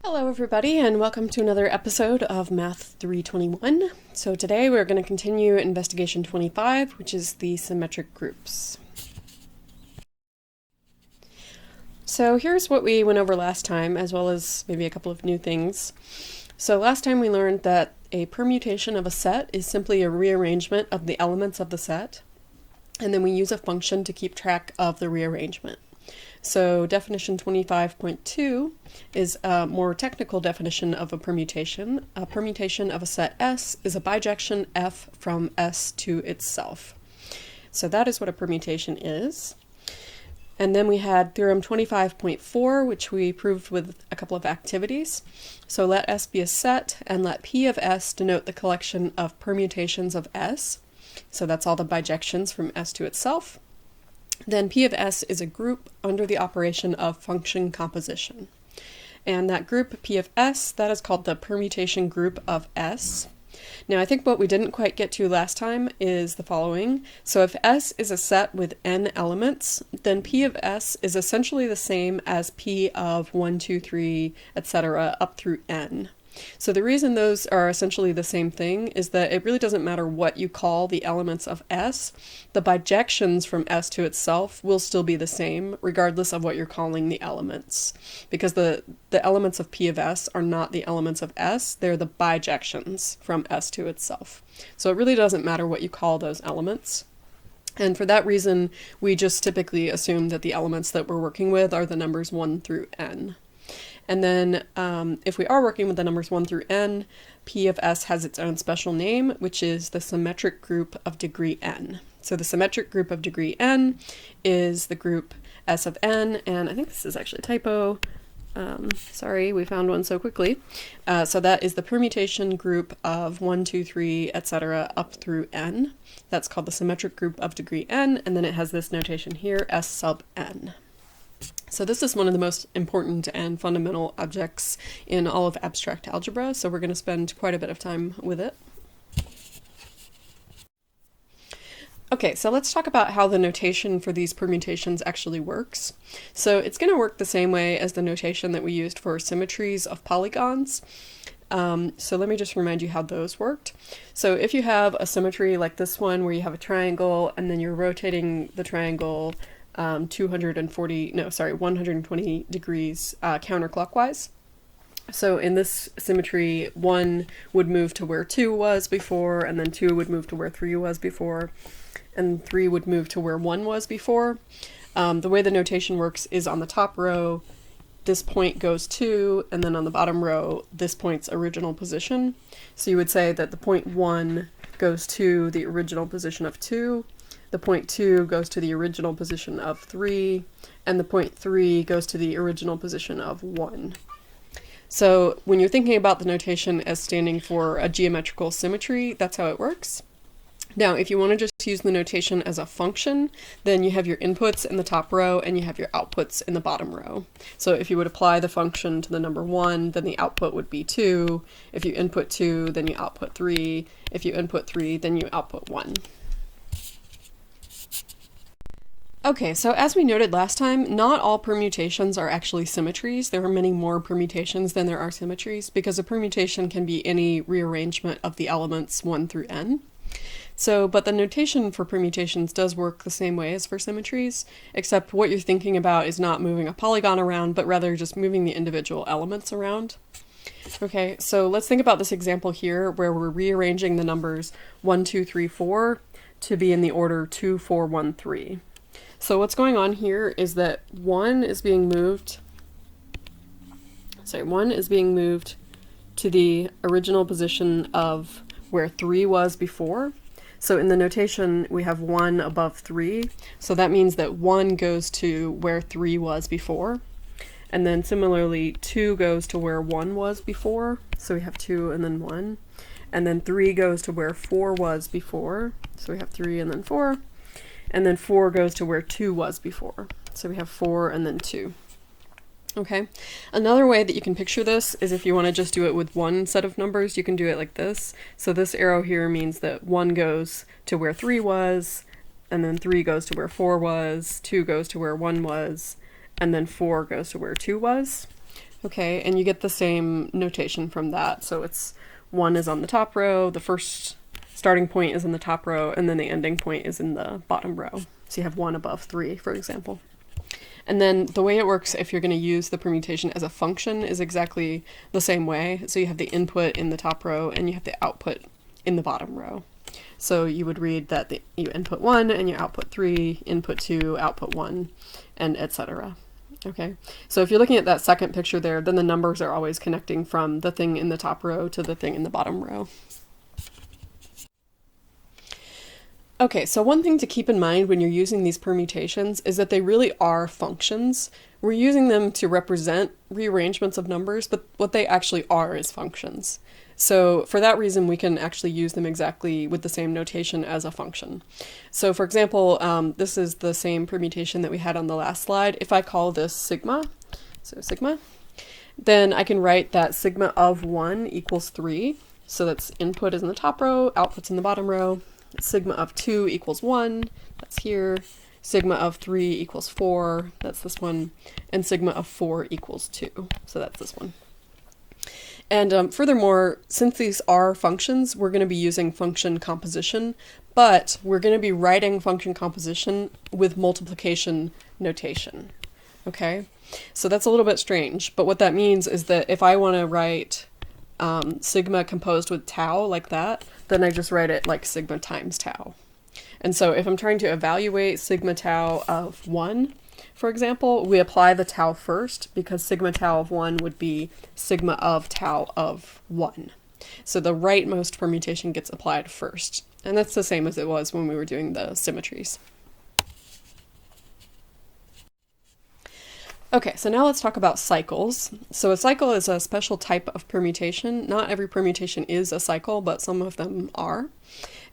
Hello everybody and welcome to another episode of Math-321. So today we're going to continue investigation 25, which is the symmetric groups. So here's what we went over last time, as well as maybe a couple of new things. So last time we learned that a permutation of a set is simply a rearrangement of the elements of the set, and then we use a function to keep track of the rearrangement. So definition 25.2 is a more technical definition of a permutation. A permutation of a set S is a bijection F from S to itself. So that is what a permutation is. And then we had theorem 25.4, which we proved with a couple of activities. So let S be a set, and let P of S denote the collection of permutations of S. So that's all the bijections from S to itself. Then P of S is a group under the operation of function composition. And that group P of S, that is called the permutation group of S. Now I think what we didn't quite get to last time is the following. So if S is a set with n elements, then P of S is essentially the same as P of 1, 2, 3, etc. up through n. So the reason those are essentially the same thing is that it really doesn't matter what you call the elements of S. The bijections from S to itself will still be the same regardless of what you're calling the elements. Because the elements of P of S are not the elements of S, they're the bijections from S to itself. So it really doesn't matter what you call those elements. And for that reason, we just typically assume that the elements that we're working with are the numbers 1 through n. And then if we are working with the numbers 1 through n, P of S has its own special name, which is the symmetric group of degree n. So the symmetric group of degree n is the group S of n, and I think this is actually a typo. Sorry, we found one so quickly. So that is the permutation group of 1, 2, 3, etc. up through n. That's called the symmetric group of degree n, and then it has this notation here, S sub n. So this is one of the most important and fundamental objects in all of abstract algebra, so we're going to spend quite a bit of time with it. Okay, so let's talk about how the notation for these permutations actually works. So it's going to work the same way as the notation that we used for symmetries of polygons. So let me just remind you how those worked. So if you have a symmetry like this one where you have a triangle and then you're rotating the triangle 120 degrees counterclockwise. So in this symmetry, 1 would move to where 2 was before, and then 2 would move to where 3 was before, and 3 would move to where 1 was before. The way the notation works is on the top row, this point goes 2, and then on the bottom row, this point's original position. So you would say that the point 1 goes to the original position of 2, the point 2 goes to the original position of 3, and the point 3 goes to the original position of 1. So when you're thinking about the notation as standing for a geometrical symmetry, that's how it works. Now, if you want to just use the notation as a function, then you have your inputs in the top row and you have your outputs in the bottom row. So if you would apply the function to the number 1, then the output would be 2. If you input 2, then you output 3. If you input 3, then you output 1. Okay, so as we noted last time, not all permutations are actually symmetries. There are many more permutations than there are symmetries, because a permutation can be any rearrangement of the elements 1 through n. So, but the notation for permutations does work the same way as for symmetries, except what you're thinking about is not moving a polygon around, but rather just moving the individual elements around. Okay, so let's think about this example here, where we're rearranging the numbers 1, 2, 3, 4 to be in the order 2, 4, 1, 3. So what's going on here is that 1 is being moved to the original position of where 3 was before. So in the notation, we have 1 above 3. So that means that 1 goes to where 3 was before. And then similarly, 2 goes to where 1 was before. So we have 2 and then 1. And then 3 goes to where 4 was before. So we have 3 and then 4. And then 4 goes to where 2 was before. So we have 4 and then 2. Okay, another way that you can picture this is if you want to just do it with one set of numbers, you can do it like this. So this arrow here means that 1 goes to where 3 was, and then 3 goes to where 4 was, 2 goes to where 1 was, and then 4 goes to where 2 was. Okay, and you get the same notation from that. So it's 1 is on the top row, the first starting point is in the top row, and then the ending point is in the bottom row. So you have 1 above 3, for example. And then the way it works if you're going to use the permutation as a function is exactly the same way. So you have the input in the top row and you have the output in the bottom row. So you would read that you input 1 and you output 3, input 2, output 1, and etc. Okay, so if you're looking at that second picture there, then the numbers are always connecting from the thing in the top row to the thing in the bottom row. Okay, so one thing to keep in mind when you're using these permutations is that they really are functions. We're using them to represent rearrangements of numbers, but what they actually are is functions. So for that reason, we can actually use them exactly with the same notation as a function. So for example, this is the same permutation that we had on the last slide. If I call this sigma, so sigma, then I can write that sigma of 1 equals 3. So that's input is in the top row, output's in the bottom row. Sigma of 2 equals 1, that's here. Sigma of 3 equals 4, that's this one. And sigma of 4 equals 2, so that's this one. And furthermore, since these are functions, we're going to be using function composition, but we're going to be writing function composition with multiplication notation. Okay, so that's a little bit strange, but what that means is that if I want to write sigma composed with tau like that, then I just write it like sigma times tau. And so if I'm trying to evaluate sigma tau of 1, for example, we apply the tau first because sigma tau of 1 would be sigma of tau of 1. So the rightmost permutation gets applied first. And that's the same as it was when we were doing the symmetries. Okay, so now let's talk about cycles. So a cycle is a special type of permutation. Not every permutation is a cycle, but some of them are.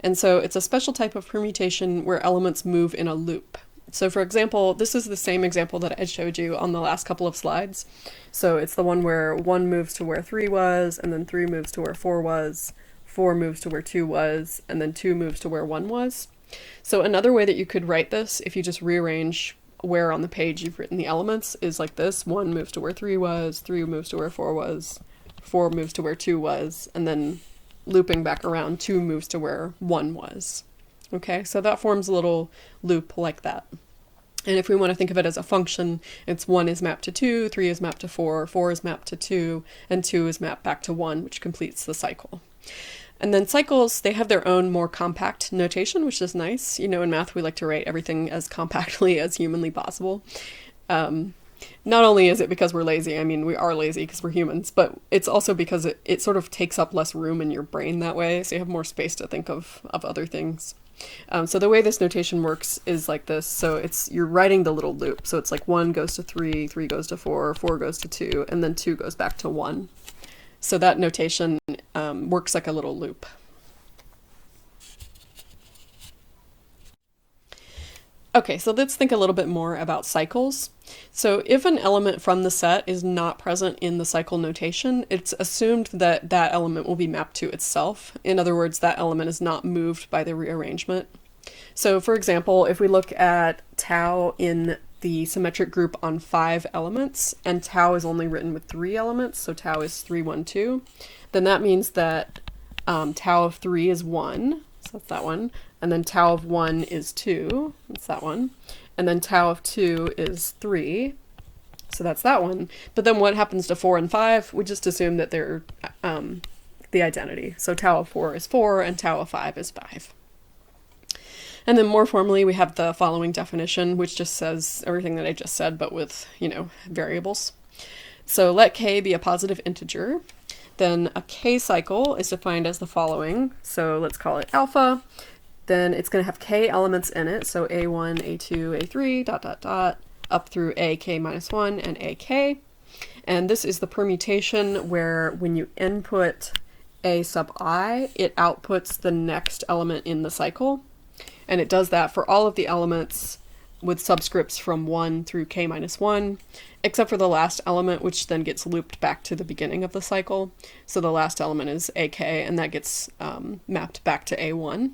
And so it's a special type of permutation where elements move in a loop. So for example, this is the same example that I showed you on the last couple of slides. So it's the one where 1 moves to where 3 was, and then 3 moves to where 4 was, 4 moves to where 2 was, and then 2 moves to where 1 was. So another way that you could write this, if you just rearrange where on the page you've written the elements, is like this. 1 moves to where 3 was, 3 moves to where 4 was, 4 moves to where 2 was, and then looping back around, 2 moves to where 1 was. Okay, so that forms a little loop like that. And if we want to think of it as a function, it's 1 is mapped to 2, 3 is mapped to 4, 4 is mapped to 2, and 2 is mapped back to 1, which completes the cycle. And then cycles, they have their own more compact notation, which is nice. You know, in math, we like to write everything as compactly as humanly possible. Not only is it because we're lazy, I mean, we are lazy because we're humans, but it's also because it sort of takes up less room in your brain that way, so you have more space to think of other things. So the way this notation works is like this. So you're writing the little loop. So it's like 1 goes to 3, 3 goes to 4, 4 goes to 2, and then 2 goes back to 1. So that notation works like a little loop. Okay, so let's think a little bit more about cycles. So if an element from the set is not present in the cycle notation, it's assumed that that element will be mapped to itself. In other words, that element is not moved by the rearrangement. So for example, if we look at tau in the symmetric group on 5 elements, and tau is only written with 3 elements, so tau is 312, then that means that tau of 3 is 1, so that's that one, and then tau of 1 is 2, that's that one, and then tau of 2 is 3, so that's that one. But then what happens to 4 and 5? We just assume that they're the identity. So tau of 4 is 4, and tau of 5 is 5. And then more formally, we have the following definition, which just says everything that I just said, but with, variables. So let k be a positive integer. Then a k cycle is defined as the following. So let's call it alpha. Then it's going to have k elements in it. So a1, a2, a3, ... up through ak minus 1 and ak. And this is the permutation where when you input a sub I, it outputs the next element in the cycle. And it does that for all of the elements with subscripts from 1 through k minus 1, except for the last element, which then gets looped back to the beginning of the cycle. So the last element is ak, and that gets mapped back to a1.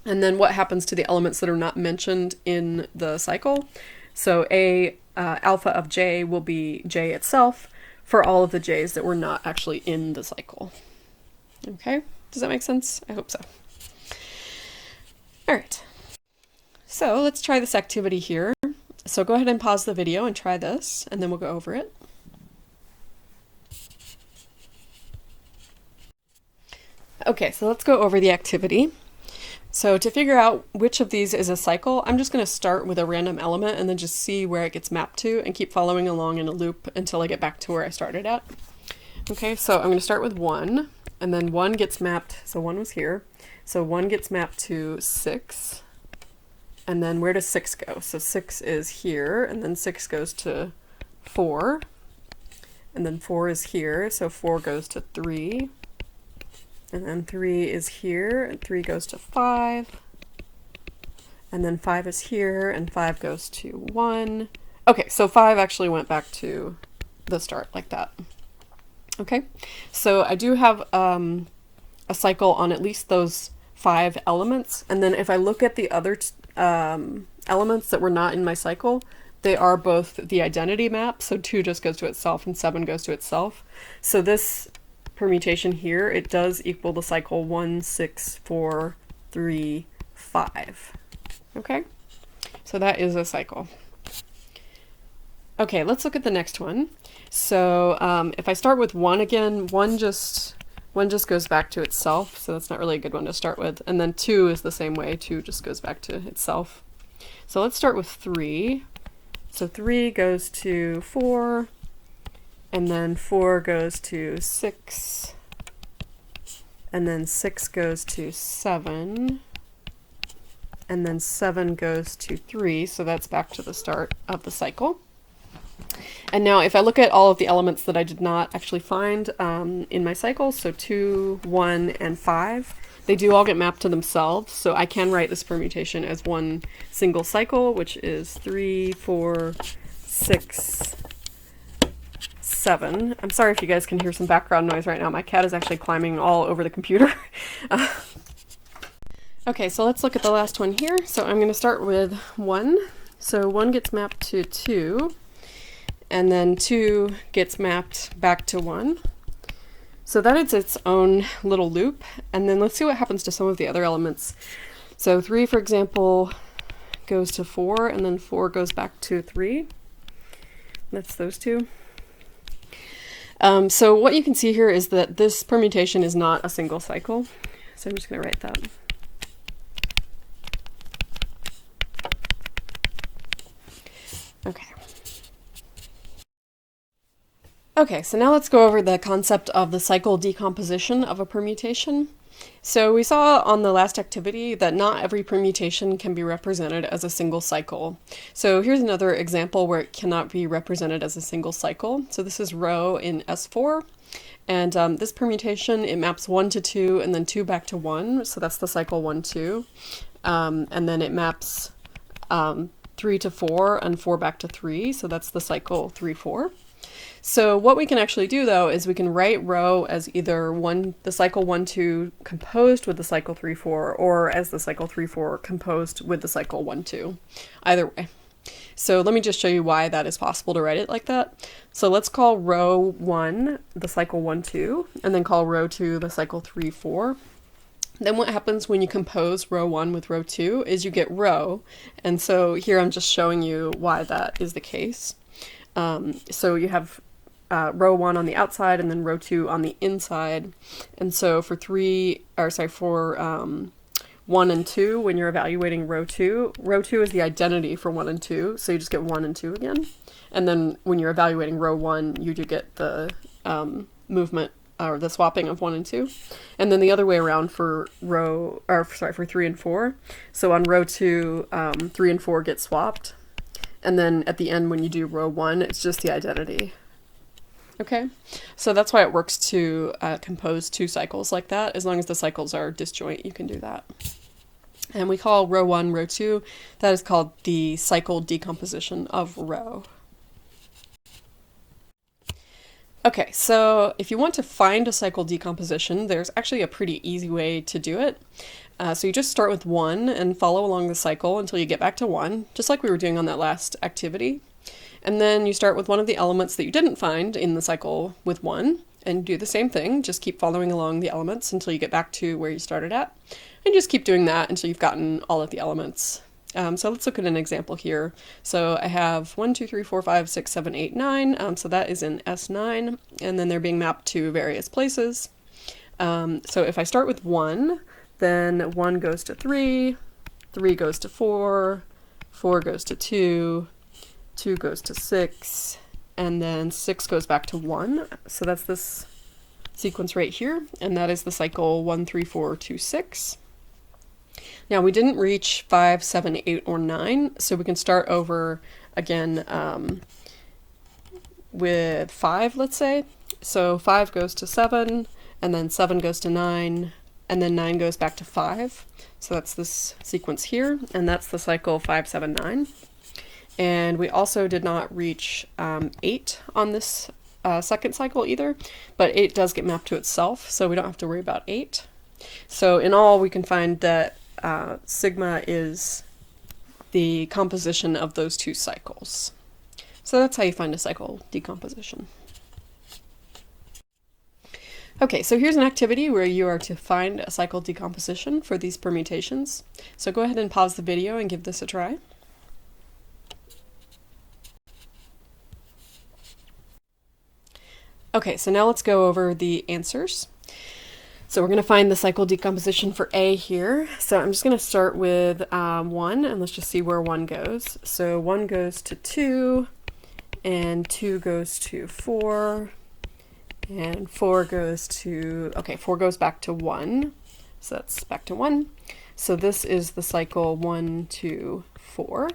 And then what happens to the elements that are not mentioned in the cycle? So alpha of j will be j itself, for all of the j's that were not actually in the cycle. Okay, does that make sense? I hope so. All right, so let's try this activity here. So go ahead and pause the video and try this, and then we'll go over it. Okay, so let's go over the activity. So to figure out which of these is a cycle, I'm just going to start with a random element and then just see where it gets mapped to and keep following along in a loop until I get back to where I started at. Okay, so I'm going to start with 1, and then 1 gets mapped, so 1 was here, so 1 gets mapped to 6. And then where does 6 go? So 6 is here, and then 6 goes to 4. And then 4 is here, so 4 goes to 3. And then 3 is here, and 3 goes to 5. And then 5 is here, and 5 goes to 1. Okay, so 5 actually went back to the start like that. Okay, so I do have a cycle on at least those 5 elements. And then if I look at the other elements that were not in my cycle, they are both the identity map, so 2 just goes to itself and 7 goes to itself. So this permutation here, it does equal the cycle 1, 6, 4, 3, 5. Okay, so that is a cycle. Okay, let's look at the next one. So if I start with 1 again, 1 just goes back to itself, so that's not really a good one to start with. And then 2 is the same way, 2 just goes back to itself. So let's start with 3. So 3 goes to 4, and then 4 goes to 6, and then 6 goes to 7, and then 7 goes to 3, so that's back to the start of the cycle. And now if I look at all of the elements that I did not actually find in my cycle, so 2, 1, and 5, they do all get mapped to themselves, so I can write this permutation as one single cycle, which is 3, 4, 6, 7. I'm sorry if you guys can hear some background noise right now. My cat is actually climbing all over the computer. Okay, so let's look at the last one here. So I'm going to start with 1. So 1 gets mapped to 2. And then 2 gets mapped back to 1. So that is its own little loop. And then let's see what happens to some of the other elements. So 3, for example, goes to 4, and then 4 goes back to 3. That's those two. So what you can see here is that this permutation is not a single cycle. So I'm just going to write that. Okay. Okay, so now let's go over the concept of the cycle decomposition of a permutation. So we saw on the last activity that not every permutation can be represented as a single cycle. So here's another example where it cannot be represented as a single cycle. So this is rho in S4, and this permutation, it maps 1 to 2 and then 2 back to 1, so that's the cycle 1, 2. And then it maps 3 to 4 and 4 back to 3, so that's the cycle 3, 4. So what we can actually do though is we can write rho as either the cycle 1, 2 composed with the cycle 3, 4, or as the cycle 3, 4 composed with the cycle 1, 2. Either way. So let me just show you why that is possible to write it like that. So let's call rho 1 the cycle 1, 2, and then call rho 2 the cycle 3, 4. Then what happens when you compose rho 1 with rho 2 is you get rho, and so here I'm just showing you why that is the case. So you have rho 1 on the outside and then rho 2 on the inside. And so for 1 and 2, when you're evaluating rho 2 is the identity for 1 and 2, so you just get 1 and 2 again. And then when you're evaluating rho 1, you do get the movement or the swapping of 1 and 2. And then the other way around for for 3 and 4. So on rho 2, 3 and 4 get swapped. And then at the end when you do rho 1, it's just the identity. Okay, so that's why it works to compose 2 cycles like that. As long as the cycles are disjoint, you can do that. And we call rho 1 rho 2. That is called the cycle decomposition of rho. Okay, so if you want to find a cycle decomposition, there's actually a pretty easy way to do it. So you just start with 1 and follow along the cycle until you get back to 1, just like we were doing on that last activity. And then you start with one of the elements that you didn't find in the cycle with 1, and do the same thing. Just keep following along the elements until you get back to where you started at. And just keep doing that until you've gotten all of the elements. So let's look at an example here. So I have 1, 2, 3, 4, 5, 6, 7, 8, 9. So that is in S9, and then they're being mapped to various places. So if I start with 1, then 1 goes to 3, 3 goes to 4, 4 goes to 2, 2 goes to 6, and then 6 goes back to 1. So that's this sequence right here, and that is the cycle 1, 3, 4, 2, 6. Now we didn't reach 5, 7, 8, or 9, so we can start over again with 5, let's say. So 5 goes to 7, and then 7 goes to 9, and then 9 goes back to 5. So that's this sequence here, and that's the cycle 5, 7, 9. And we also did not reach 8 on this second cycle either, but 8 does get mapped to itself, so we don't have to worry about 8. So in all, we can find that sigma is the composition of those two cycles. So that's how you find a cycle decomposition. Okay, so here's an activity where you are to find a cycle decomposition for these permutations. So go ahead and pause the video and give this a try. Okay, so now let's go over the answers. So we're going to find the cycle decomposition for A here. So I'm just going to start with 1, and let's just see where 1 goes. So 1 goes to 2, and 2 goes to 4, and 4 goes to, okay, 4 goes back to 1. So that's back to 1. So this is the cycle 1, 2, 4.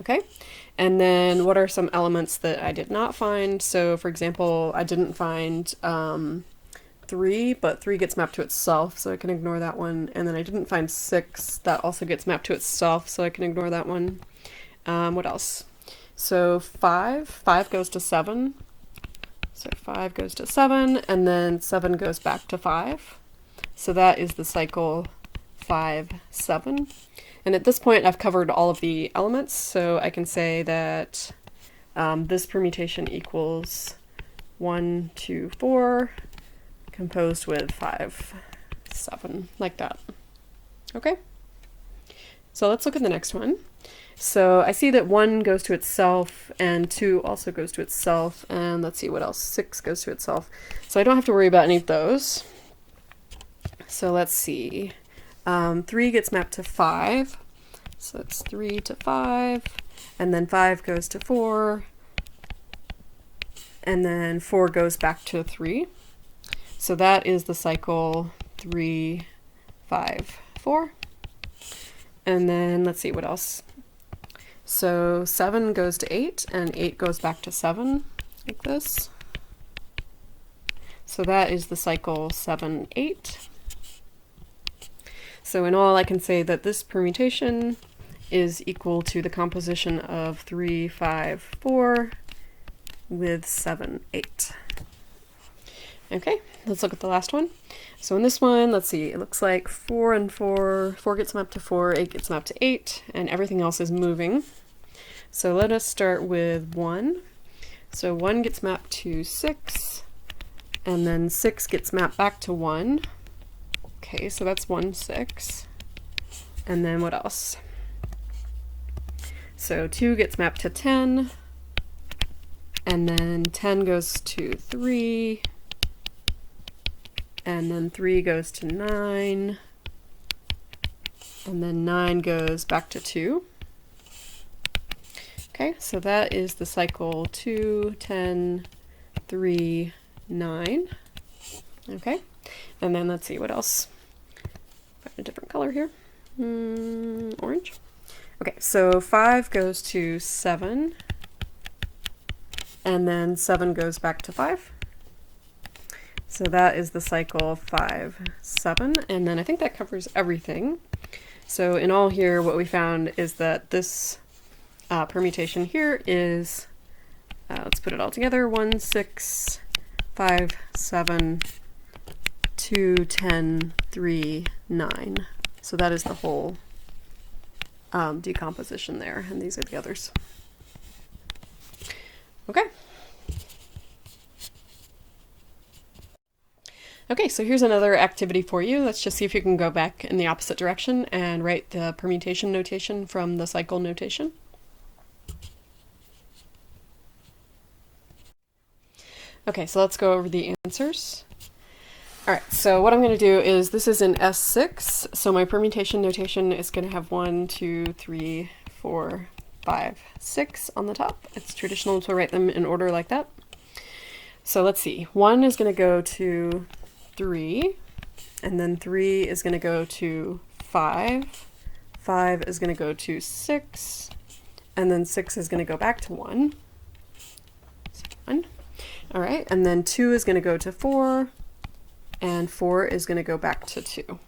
Okay, and then what are some elements that I did not find? So for example, I didn't find 3, but 3 gets mapped to itself, so I can ignore that one. And then I didn't find 6, that also gets mapped to itself, so I can ignore that one. What else? So 5 goes to 7. So 5 goes to 7, and then 7 goes back to 5. So that is the cycle 5, 7. And at this point, I've covered all of the elements, so I can say that this permutation equals 1, 2, 4, composed with 5, 7, like that. Okay? So let's look at the next one. So I see that 1 goes to itself, and 2 also goes to itself, and let's see what else. 6 goes to itself. So I don't have to worry about any of those. So let's see. 3 gets mapped to 5, so it's 3 to 5, and then 5 goes to 4, and then 4 goes back to 3. So that is the cycle 3, 5, 4. And then let's see what else. So 7 goes to 8, and 8 goes back to 7, like this. So that is the cycle 7, 8. So in all, I can say that this permutation is equal to the composition of 3, 5, 4 with 7, 8. Okay, let's look at the last one. So in this one, let's see, it looks like 4 and 4, 4 gets mapped to 4, 8 gets mapped to 8, and everything else is moving. So let us start with 1. So 1 gets mapped to 6, and then 6 gets mapped back to 1. Okay, so that's 1, 6. And then what else? So 2 gets mapped to 10, and then 10 goes to 3, and then 3 goes to 9, and then 9 goes back to 2. Okay, so that is the cycle 2, 10, 3, 9. Okay, and then let's see what else. Find a different color here. Orange. Okay, so 5 goes to 7, and then 7 goes back to 5. So that is the cycle 5, 7, and then I think that covers everything. So in all here, what we found is that this permutation here is, let's put it all together, 1, 6, 5, 7, 2, 10, 3, 9. So that is the whole decomposition there, and these are the others. Okay. Okay, so here's another activity for you. Let's just see if you can go back in the opposite direction and write the permutation notation from the cycle notation. Okay, so let's go over the answers. All right, so what I'm going to do is, this is in S6, so my permutation notation is going to have 1, 2, 3, 4, 5, 6 on the top. It's traditional to write them in order like that. So let's see, 1 is going to go to 3, and then 3 is going to go to 5, 5 is going to go to 6, and then 6 is going to go back to 1. So 1. All right, and then 2 is going to go to 4, and 4 is going to go back to 2.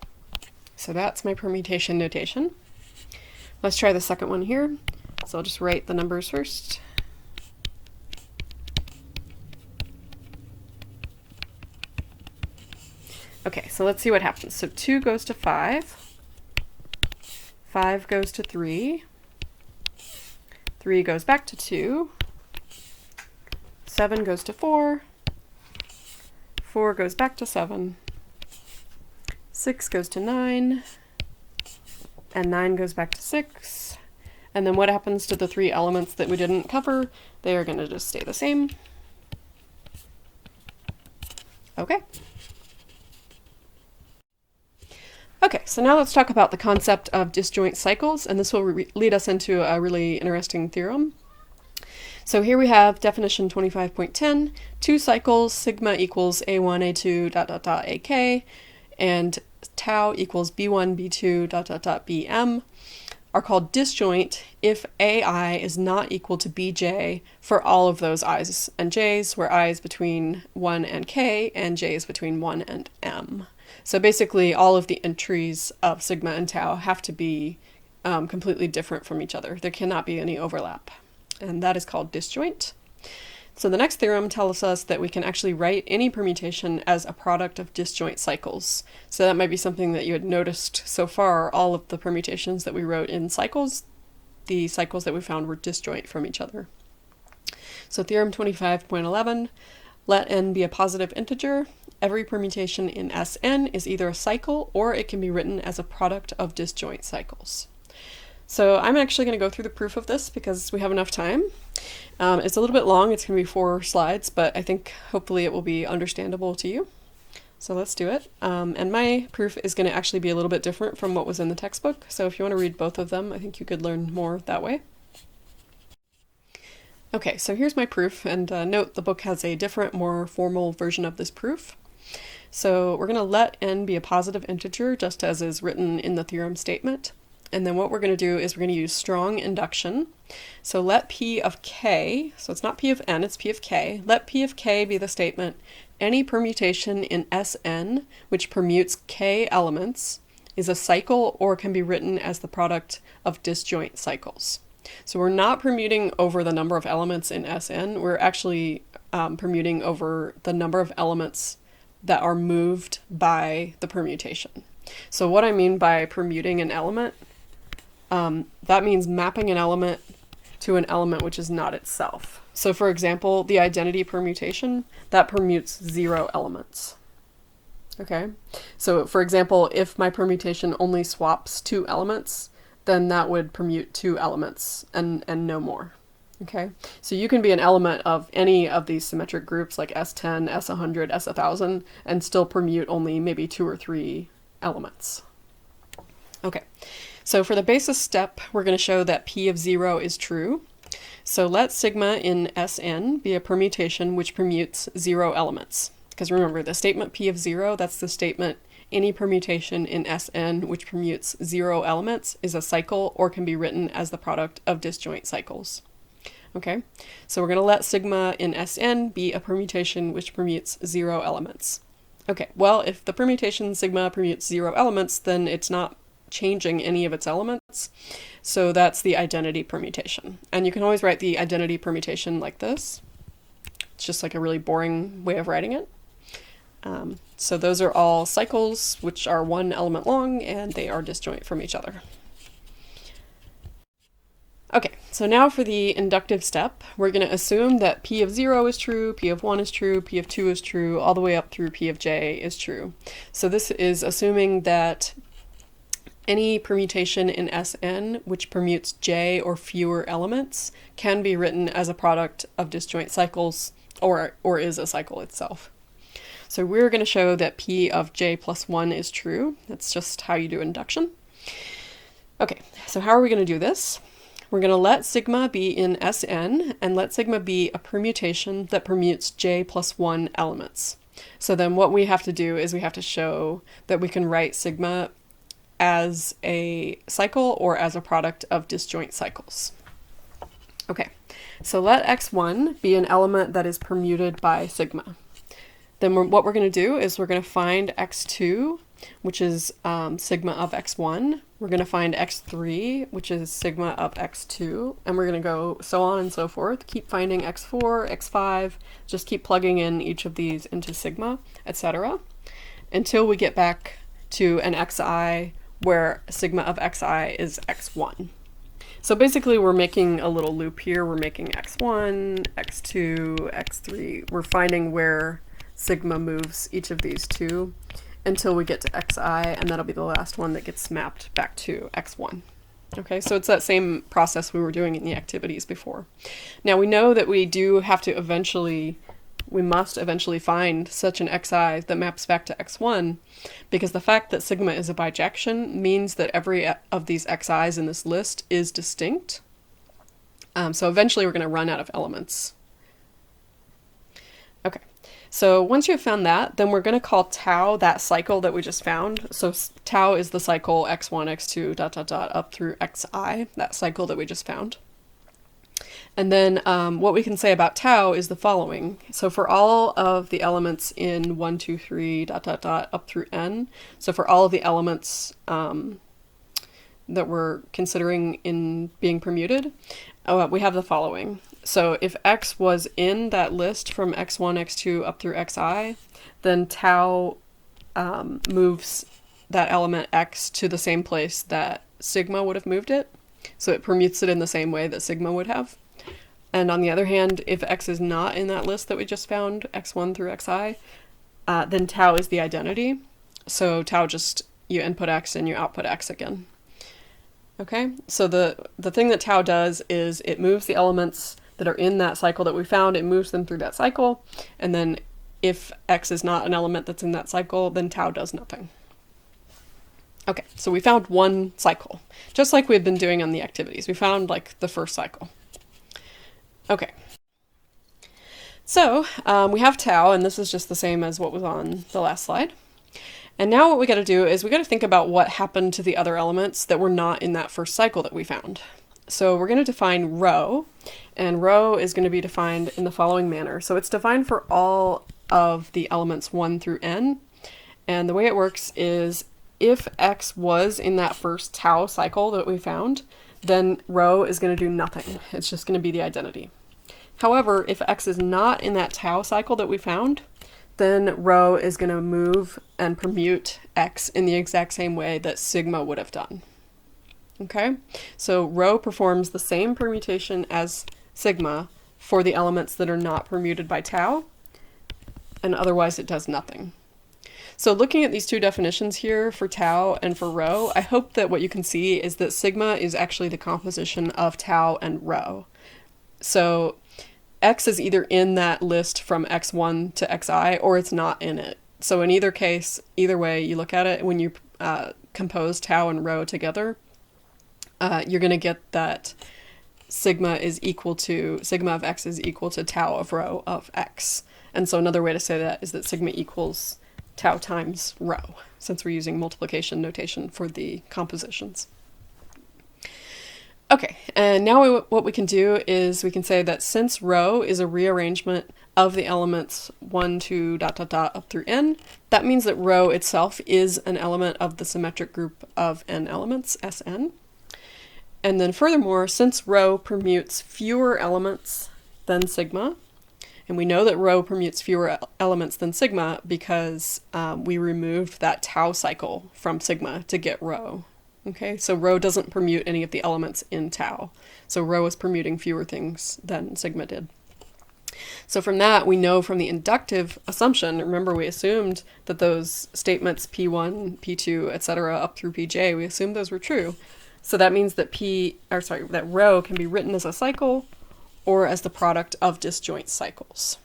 So that's my permutation notation. Let's try the second one here. So I'll just write the numbers first. Okay, so let's see what happens. So 2 goes to 5, 5 goes to 3, 3 goes back to 2, 7 goes to 4, 4 goes back to 7, 6 goes to 9, and 9 goes back to 6. And then what happens to the 3 elements that we didn't cover? They are going to just stay the same. Okay. Okay, so now let's talk about the concept of disjoint cycles, and this will lead us into a really interesting theorem. So here we have definition 25.10, 2 cycles, sigma equals a1, a2, dot, dot, dot, ak, and tau equals b1, b2, dot, dot, dot, bm, are called disjoint if ai is not equal to bj for all of those i's and j's, where I is between 1 and k, and j is between 1 and m. So basically all of the entries of sigma and tau have to be completely different from each other. There cannot be any overlap, and that is called disjoint. So the next theorem tells us that we can actually write any permutation as a product of disjoint cycles. So that might be something that you had noticed so far. All of the permutations that we wrote in cycles, the cycles that we found were disjoint from each other. So theorem 25.11, let n be a positive integer. Every permutation in Sn is either a cycle, or it can be written as a product of disjoint cycles. So I'm actually going to go through the proof of this because we have enough time. It's a little bit long, it's going to be 4 slides, but I think hopefully it will be understandable to you. So let's do it. And my proof is going to actually be a little bit different from what was in the textbook, so if you want to read both of them, I think you could learn more that way. Okay, so here's my proof, and note the book has a different, more formal version of this proof. So we're going to let n be a positive integer, just as is written in the theorem statement. And then what we're going to do is we're going to use strong induction. So let p of k, so it's not p of n, it's p of k. Let p of k be the statement, any permutation in Sn which permutes k elements is a cycle or can be written as the product of disjoint cycles. So we're not permuting over the number of elements in Sn, we're actually permuting over the number of elements that are moved by the permutation. So what I mean by permuting an element, that means mapping an element to an element which is not itself. So for example, the identity permutation, that permutes 0 elements. Okay, so for example, if my permutation only swaps 2 elements, then that would permute 2 elements and no more. Okay, so you can be an element of any of these symmetric groups like S10, S100, S1000, and still permute only maybe 2 or 3 elements. Okay, so for the basis step, we're going to show that P of 0 is true. So let sigma in Sn be a permutation which permutes 0 elements. Because remember, the statement P of 0, that's the statement any permutation in Sn which permutes 0 elements is a cycle or can be written as the product of disjoint cycles. Okay, so we're going to let sigma in Sn be a permutation which permutes 0 elements. Okay, well, if the permutation sigma permutes 0 elements, then it's not changing any of its elements. So that's the identity permutation. And you can always write the identity permutation like this. It's just like a really boring way of writing it. So those are all cycles which are 1 element long and they are disjoint from each other. Okay, so now for the inductive step, we're going to assume that P of 0 is true, P of 1 is true, P of 2 is true, all the way up through P of j is true. So this is assuming that any permutation in Sn which permutes j or fewer elements can be written as a product of disjoint cycles or is a cycle itself. So we're going to show that P of j plus 1 is true. That's just how you do induction. Okay, so how are we going to do this? We're going to let sigma be in Sn and let sigma be a permutation that permutes j plus 1 elements. So then what we have to do is we have to show that we can write sigma as a cycle or as a product of disjoint cycles. Okay, so let x1 be an element that is permuted by sigma. Then what we're going to do is we're going to find x2, which is sigma of x1. We're going to find x3, which is sigma of x2, and we're going to go so on and so forth. Keep finding x4, x5, just keep plugging in each of these into sigma, etc., until we get back to an xi where sigma of xi is x1. So basically we're making a little loop here. We're making x1, x2, x3. We're finding where sigma moves each of these two until we get to xi, and that'll be the last one that gets mapped back to x1. Okay, so it's that same process we were doing in the activities before. Now we know that we must eventually find such an xi that maps back to x1, because the fact that sigma is a bijection means that every of these xi's in this list is distinct. So eventually we're going to run out of elements. Okay. So once you have found that, then we're going to call tau that cycle that we just found. So tau is the cycle x1, x2, dot, dot, dot, up through xi, that cycle that we just found. And then what we can say about tau is the following. So for all of the elements in 1, 2, 3, dot, dot, dot, up through n, so for all of the elements that we're considering in being permuted, we have the following. So if x was in that list from x1, x2 up through xi, then tau moves that element x to the same place that sigma would have moved it. So it permutes it in the same way that sigma would have. And on the other hand, if x is not in that list that we just found, x1 through xi, then tau is the identity. So tau just, you input x and you output x again. Okay, so the thing that tau does is it moves the elements that are in that cycle that we found, it moves them through that cycle, and then if x is not an element that's in that cycle, then tau does nothing. Okay, so we found one cycle, just like we've been doing on the activities. We found like the first cycle. Okay, so we have tau, and this is just the same as what was on the last slide. And now what we got to do is we got to think about what happened to the other elements that were not in that first cycle that we found. So we're going to define rho, and rho is going to be defined in the following manner. So it's defined for all of the elements 1 through n, and the way it works is if x was in that first tau cycle that we found, then rho is going to do nothing. It's just going to be the identity. However, if x is not in that tau cycle that we found, then rho is going to move and permute x in the exact same way that sigma would have done. Okay, so rho performs the same permutation as sigma for the elements that are not permuted by tau, and otherwise it does nothing. So looking at these two definitions here for tau and for rho, I hope that what you can see is that sigma is actually the composition of tau and rho. So x is either in that list from x1 to xi, or it's not in it. So in either case, either way you look at it, when you compose tau and rho together, you're going to get that sigma of x is equal to tau of rho of x. And so another way to say that is that sigma equals tau times rho, since we're using multiplication notation for the compositions. Okay, and now what we can do is we can say that since rho is a rearrangement of the elements 1, 2, dot, dot, dot, up through n, that means that rho itself is an element of the symmetric group of n elements, Sn. And then furthermore, since rho permutes fewer elements than sigma, and we know that rho permutes fewer elements than sigma because we removed that tau cycle from sigma to get rho. Okay, so rho doesn't permute any of the elements in tau. So rho is permuting fewer things than sigma did. So from that, we know from the inductive assumption, remember we assumed that those statements P1, P2, etc. up through Pj, we assumed those were true. So that means that that rho can be written as a cycle or as the product of disjoint cycles.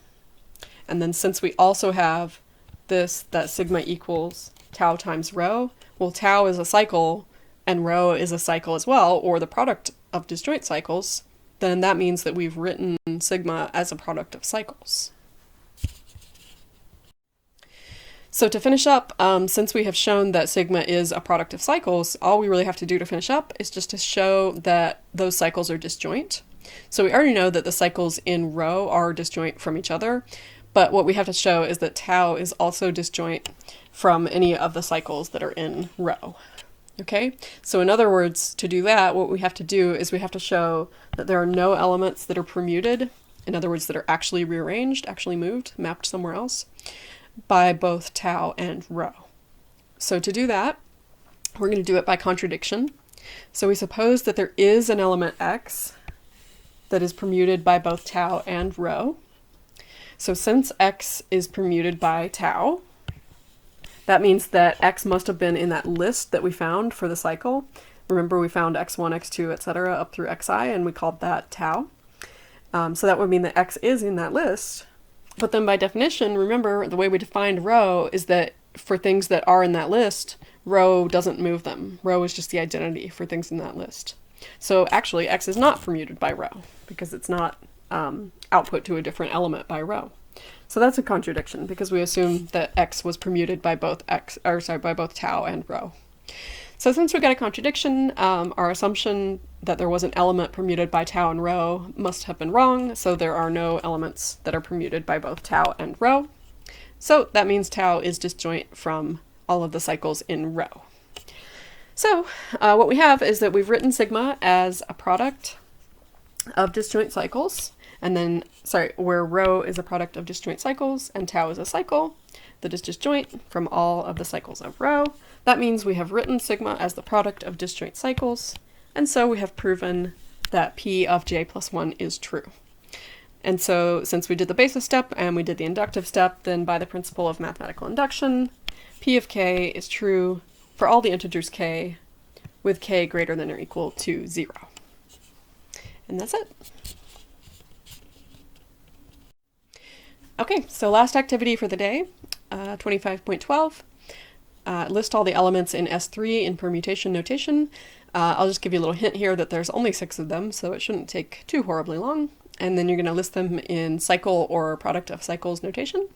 And then since we also have this, that sigma equals tau times rho, well, tau is a cycle and rho is a cycle as well, or the product of disjoint cycles, then that means that we've written sigma as a product of cycles. So to finish up, since we have shown that sigma is a product of cycles, all we really have to do to finish up is just to show that those cycles are disjoint. So we already know that the cycles in rho are disjoint from each other, but what we have to show is that tau is also disjoint from any of the cycles that are in rho. Okay, so in other words, to do that, what we have to do is we have to show that there are no elements that are permuted, in other words, that are actually rearranged, actually moved, mapped somewhere else, by both tau and rho. So to do that, we're going to do it by contradiction. So we suppose that there is an element x that is permuted by both tau and rho. So since x is permuted by tau, that means that x must have been in that list that we found for the cycle. Remember, we found x1, x2, etc. up through xi, and we called that tau. So that would mean that x is in that list. But then by definition, remember, the way we defined rho is that for things that are in that list, rho doesn't move them. Rho is just the identity for things in that list. So actually, x is not permuted by rho, because it's not output to a different element by rho. So that's a contradiction, because we assume that x was permuted by both tau and rho. So since we got a contradiction, our assumption that there was an element permuted by tau and rho must have been wrong, so there are no elements that are permuted by both tau and rho. So that means tau is disjoint from all of the cycles in rho. So what we have is that we've written sigma as a product of disjoint cycles, and then, where rho is a product of disjoint cycles and tau is a cycle that is disjoint from all of the cycles of rho. That means we have written sigma as the product of disjoint cycles, and so we have proven that P of j plus 1 is true. And so since we did the basis step and we did the inductive step, then by the principle of mathematical induction, P of k is true for all the integers k with k greater than or equal to 0. And that's it. Okay, so last activity for the day, 25.12. List all the elements in S3 in permutation notation. I'll just give you a little hint here that there's only 6 of them, so it shouldn't take too horribly long. And then you're going to list them in cycle or product of cycles notation.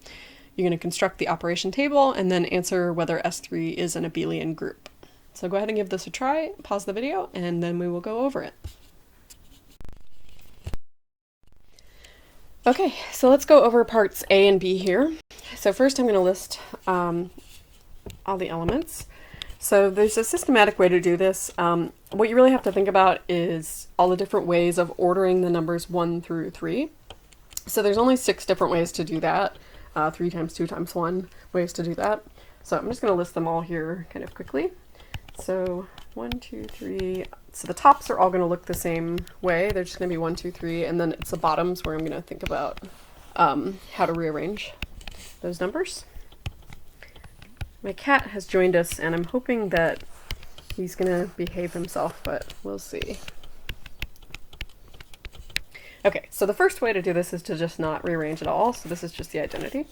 You're going to construct the operation table and then answer whether S3 is an abelian group. So go ahead and give this a try, pause the video, and then we will go over it. Okay, so let's go over parts A and B here. So first I'm going to list all the elements. So there's a systematic way to do this. What you really have to think about is all the different ways of ordering the numbers 1 through 3. So there's only 6 different ways to do that, 3 times 2 times 1 ways to do that. So I'm just going to list them all here kind of quickly. So 1, 2, 3. So the tops are all going to look the same way. They're just going to be 1, 2, 3, and then it's the bottoms where I'm going to think about how to rearrange those numbers. My cat has joined us, and I'm hoping that he's going to behave himself, but we'll see. Okay, so the first way to do this is to just not rearrange at all. So this is just the identity.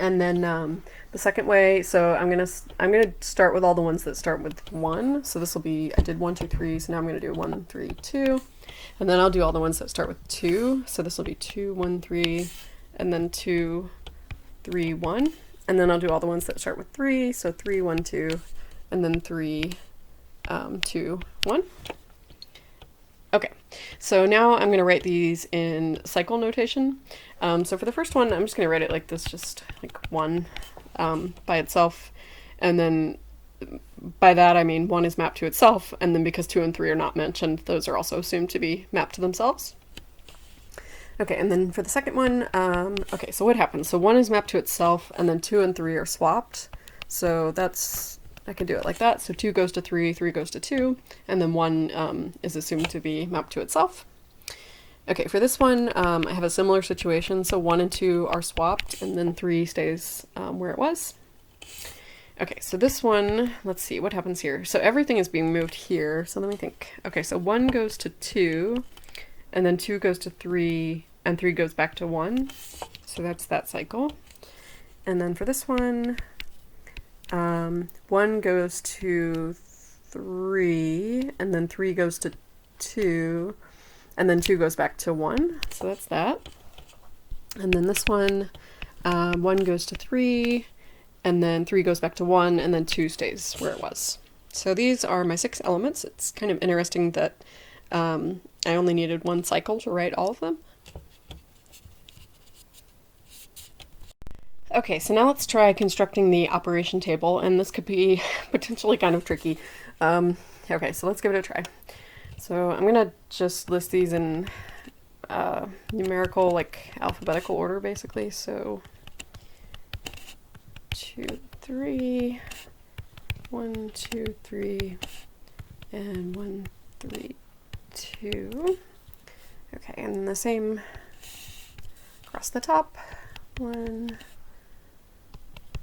And then the second way, so I'm gonna start with all the ones that start with 1. So this will be, I did 1, 2, 3, so now I'm gonna do 1, 3, 2. And then I'll do all the ones that start with 2. So this will be 2, 1, 3, and then 2, 3, 1. And then I'll do all the ones that start with 3. So 3, 1, 2, and then 3, 2, 1. Okay, so now I'm going to write these in cycle notation. So for the first one, I'm just going to write it like this, just like 1 by itself. And then by that, I mean 1 is mapped to itself. And then because 2 and 3 are not mentioned, those are also assumed to be mapped to themselves. Okay, and then for the second one, okay, so what happens? So 1 is mapped to itself, and then 2 and 3 are swapped. So that's I can do it like that. So 2 goes to 3, 3 goes to 2, and then 1 is assumed to be mapped to itself. Okay, for this one, I have a similar situation. So 1 and 2 are swapped, and then 3 stays where it was. Okay, so this one, let's see, what happens here? So everything is being moved here. So let me think. Okay, so 1 goes to 2, and then 2 goes to 3, and 3 goes back to 1. So that's that cycle. And then for this one, 1 goes to 3, and then 3 goes to 2, and then 2 goes back to 1. So that's that. And then this one, 1 goes to 3, and then 3 goes back to 1, and then 2 stays where it was. So these are my 6 elements. It's kind of interesting that I only needed 1 cycle to write all of them. Okay, so now let's try constructing the operation table, and this could be potentially kind of tricky. Okay, so let's give it a try. So I'm gonna just list these in numerical, like alphabetical order, basically. So 2, 3, 1, 2, 3, and 1, 3, 2. Okay, and the same across the top. 1,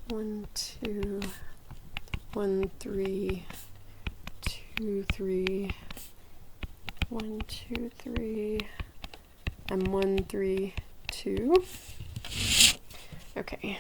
1, 2, 1, 3, 2, 3, 1, 2, 3, and 1, 3, 2. Okay.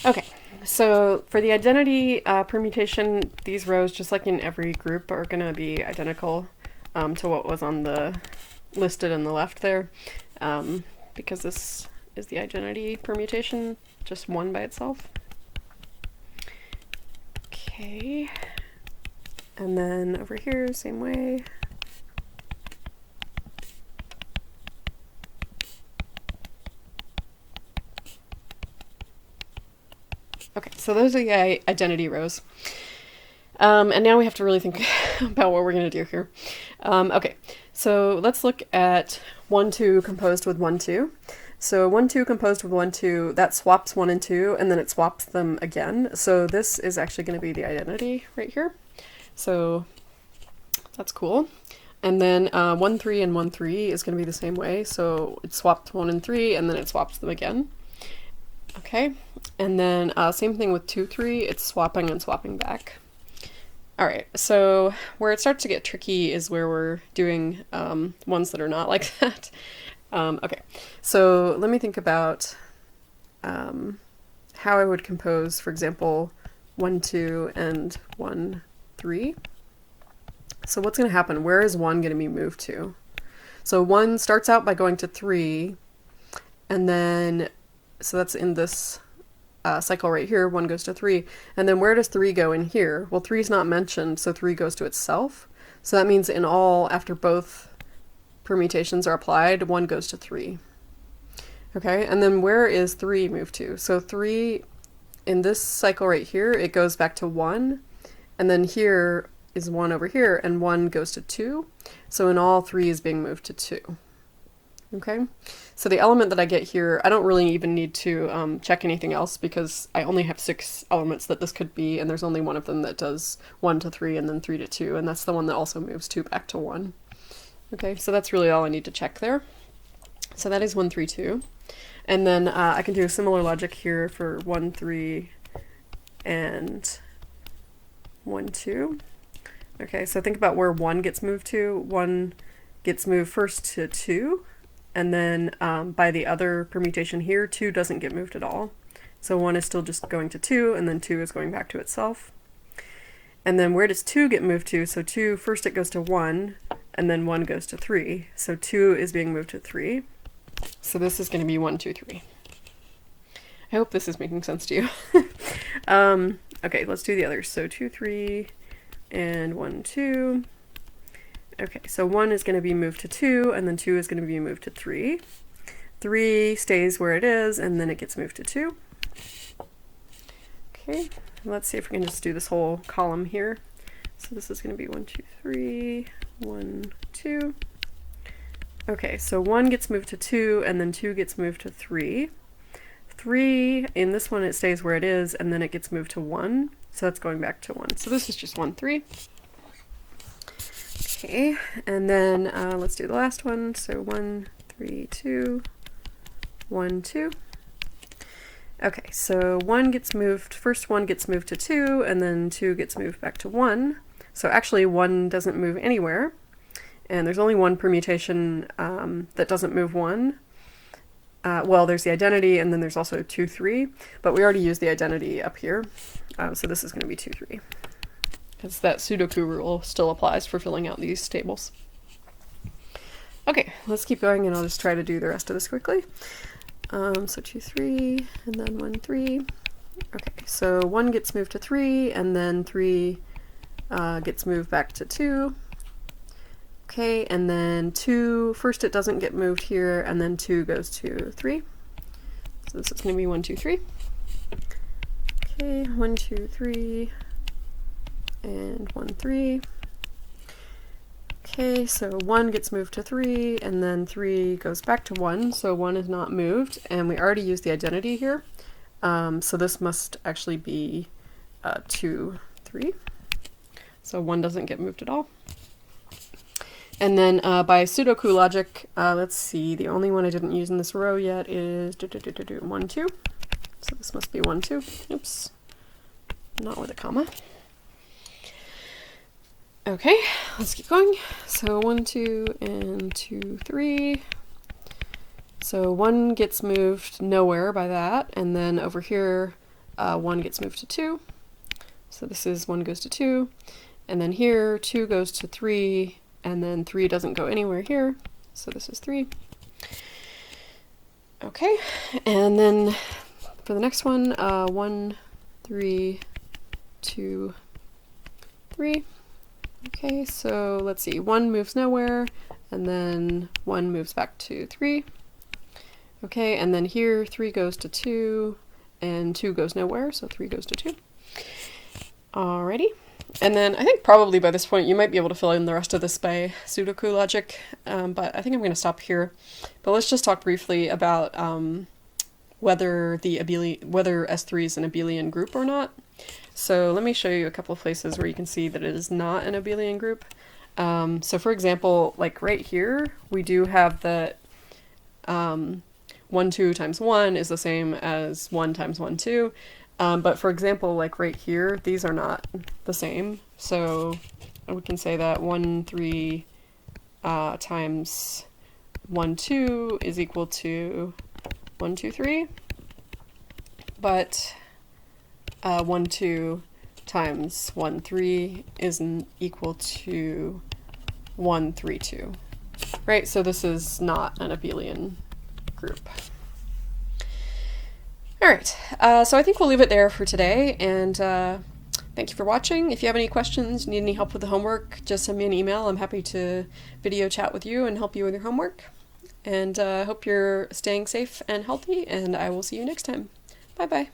Okay, so for the identity permutation, these rows, just like in every group, are going to be identical to what was on the listed on the left there, because this is the identity permutation, just 1 by itself. Okay, and then over here, same way. Okay, so those are the identity rows. And now we have to really think about what we're going to do here. Okay, so let's look at 1, 2 composed with 1, 2. So 1, 2 composed with 1, 2, that swaps 1 and 2, and then it swaps them again. So this is actually going to be the identity right here. So that's cool. And then 1, 3 and 1, 3 is going to be the same way. So it swapped 1 and 3, and then it swaps them again. Okay, and then same thing with 2, 3, it's swapping and swapping back. All right, so where it starts to get tricky is where we're doing ones that are not like that. Okay, so let me think about how I would compose, for example, 1, 2, and 1, 3. So what's going to happen? Where is 1 going to be moved to? So 1 starts out by going to 3, and then so that's in this cycle right here, 1 goes to 3. And then where does 3 go in here? Well, 3 is not mentioned, so 3 goes to itself. So that means in all, after both permutations are applied, 1 goes to 3. Okay, and then where is 3 moved to? So 3, in this cycle right here, it goes back to 1. And then here is 1 over here, and 1 goes to 2. So in all, 3 is being moved to 2. Okay, so the element that I get here, I don't really even need to check anything else because I only have 6 elements that this could be, and there's only one of them that does 1 to 3 and then 3 to 2, and that's the one that also moves 2 back to 1. Okay, so that's really all I need to check there. So that is 1, 3, 2. And then I can do a similar logic here for 1, 3, and 1, 2. Okay, so think about where 1 gets moved to. 1 gets moved first to 2. And then by the other permutation here, 2 doesn't get moved at all. So 1 is still just going to 2, and then 2 is going back to itself. And then where does 2 get moved to? So 2, first it goes to 1, and then 1 goes to 3. So 2 is being moved to 3. So this is going to be 1, 2, 3. I hope this is making sense to you. Okay, let's do the others. So 2, 3, and 1, 2. Okay, so 1 is going to be moved to 2, and then 2 is going to be moved to 3. 3 stays where it is, and then it gets moved to 2. Okay, let's see if we can just do this whole column here. So this is going to be 1, 2, 3, 1, 2. Okay, so 1 gets moved to 2, and then 2 gets moved to 3. 3, in this one it stays where it is, and then it gets moved to 1. So that's going back to 1. So this is just 1, 3. Okay, and then let's do the last one. So 1, 3, 2, 1, 2. Okay, so 1 gets moved, first 1 gets moved to 2, and then 2 gets moved back to 1. So actually 1 doesn't move anywhere, and there's only one permutation that doesn't move 1. Well, there's the identity, and then there's also 2, 3, but we already used the identity up here, so this is going to be 2, 3. Because that Sudoku rule still applies for filling out these tables. Okay, let's keep going, and I'll just try to do the rest of this quickly. So 2, 3, and then 1, 3. Okay, so 1 gets moved to 3, and then 3 gets moved back to 2. Okay, and then 2, first it doesn't get moved here, and then 2 goes to 3. So this is going to be 1, 2, 3. Okay, 1, 2, 3, and 1, 3. Okay, so 1 gets moved to 3, and then 3 goes back to 1, so 1 is not moved, and we already used the identity here, so this must actually be 2, 3. So 1 doesn't get moved at all. And then by Sudoku logic, let's see, the only one I didn't use in this row yet is 1, 2. So this must be 1, 2. Oops, not with a comma. Okay, let's keep going. So 1, 2, and 2, 3. So 1 gets moved nowhere by that, and then over here 1 gets moved to 2. So this is 1 goes to 2, and then here 2 goes to 3, and then 3 doesn't go anywhere here, so this is 3. Okay, and then for the next one, 1, 3, 2, 3. Okay, so let's see, 1 moves nowhere, and then 1 moves back to 3. Okay, and then here 3 goes to 2, and 2 goes nowhere, so 3 goes to 2. Alrighty, and then I think probably by this point you might be able to fill in the rest of this by Sudoku logic, but I think I'm going to stop here. But let's just talk briefly about whether S3 is an abelian group or not. So let me show you a couple of places where you can see that it is not an abelian group. So for example, like right here, we do have that 1, 2 times 1 is the same as 1 times 1, 2. But for example, like right here, these are not the same. So we can say that 1, 3 times 1, 2 is equal to 1, 2, 3. But 1, 2 times 1, 3 isn't equal to 1, 3, 2. Right, so this is not an abelian group. Alright, so I think we'll leave it there for today, and thank you for watching. If you have any questions, need any help with the homework, just send me an email. I'm happy to video chat with you and help you with your homework. And I hope you're staying safe and healthy, and I will see you next time. Bye-bye.